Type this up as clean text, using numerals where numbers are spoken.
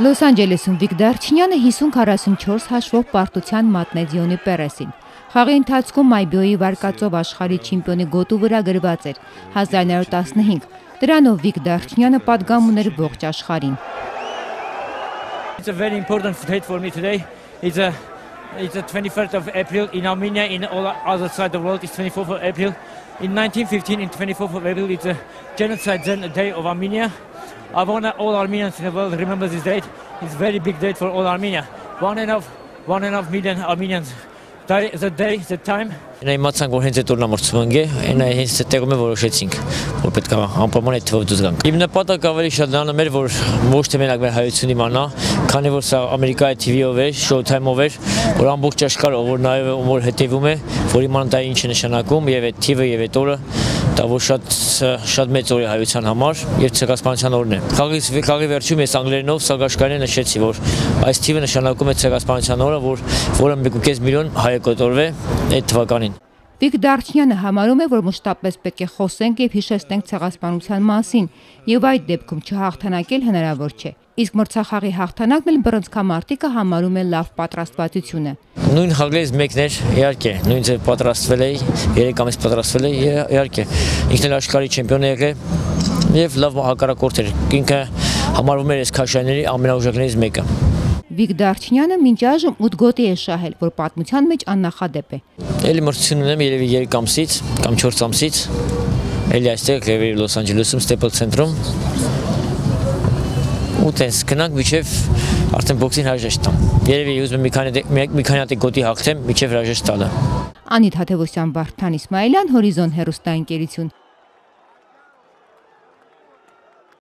Լոս Անջելեսում Վիկ Դարչինյանը 50-44 հաշվով պարտության մատնեց Յոնի Պերեսին։ Խաղի ընթացքում Մայբիոյի վարկածով աշխարհի չեմպիոնի գոտու վրա գրված էր 1915։ Դրանով Վիկ Դարչինյանը պատգամ ուներ ողջ աշխարհին։ It's a very important date for me today. It's the 23rd of April in Armenia. In all other side of the world, it's 24th of April. In 1915, in 24th of April, it's a genocide day of Armenia. I want all Armenians in the world remember this date. It's a very big date for all Armenia. 1.5 million Armenians. The day, the time. Իմացանք, որ հենց այդ օրնամրցումն է, այն հենց տեղում է որոշեցինք, որ պետք է անպայման այդ թվով դուրս գանք։ Իմ նպատակը ավելի շատ դառնում էր, որ ոչ թե մենակ մեր հայությունը իմանա, քանի որ սա Ամերիկայի TV-ով էր, Showtime-ով էր, որ ամբողջ աշխարհը որ նայում է ու որ հետևում է, որ իմանա դա ինչ է նշանակում, եւ այդ TV-ը եւ այդ օրը դա որ շատ մեծ օր է հայության համար եւ ցեղասպանության օրն է։ Խաղի վերջում ես անգլերենով սաղաշկարին նշեցի, որ այս TV-ը նշանակում է ցեղասպանության օրը, որը 1.5 միլիոն հայ կոտորվե այդ թվականին։ Վիկ Դարչինյանը համարում է, որ մշտապես պետք է խոսենք եւ հիշեցնենք ցեղասպանության մասին, եւ այդ դեպքում չհաղթանակել հնարավոր չէ։ Իսկ մրցախաղի հաղթանակն էլ բռնցքամարտիկը համարում է լավ պատրաստվածությունը։ Նույն խաղերից մեկն էր, իհարկե, նույն ձև պատրաստվել էի, 3 ամիս պատրաստվել էի, իհարկե։ Ինքն էլ աշխարհի չեմպիոն է եղել եւ լավ հակառակորդ էր։ Ինքը համարվում էր այս քաշայինների ամենաուժեղներից մեկը։ Վիկ Դարչինյանը մինչ այժմ 8 գոտի է շահել, որ պատմության մեջ աննախադեպ է։ Էլի մրցություն ունեմ երևի 3 ամսից կամ 4 ամսից։ Էլի այստեղ երևի Լոս Անջելեսում Staples Center-ում։ Ու տես գնանք միջև արդեն բոքսին հրաժեշտ տամ։ Երևի ուզում եմ մի քանի հատ գոտի հաղթեմ միջև հրաժեշտ տալը։ Անիտ Հաթևոսյան, Վարդան Իսմայելյան, Հորիզոն հեռուստաընկերություն։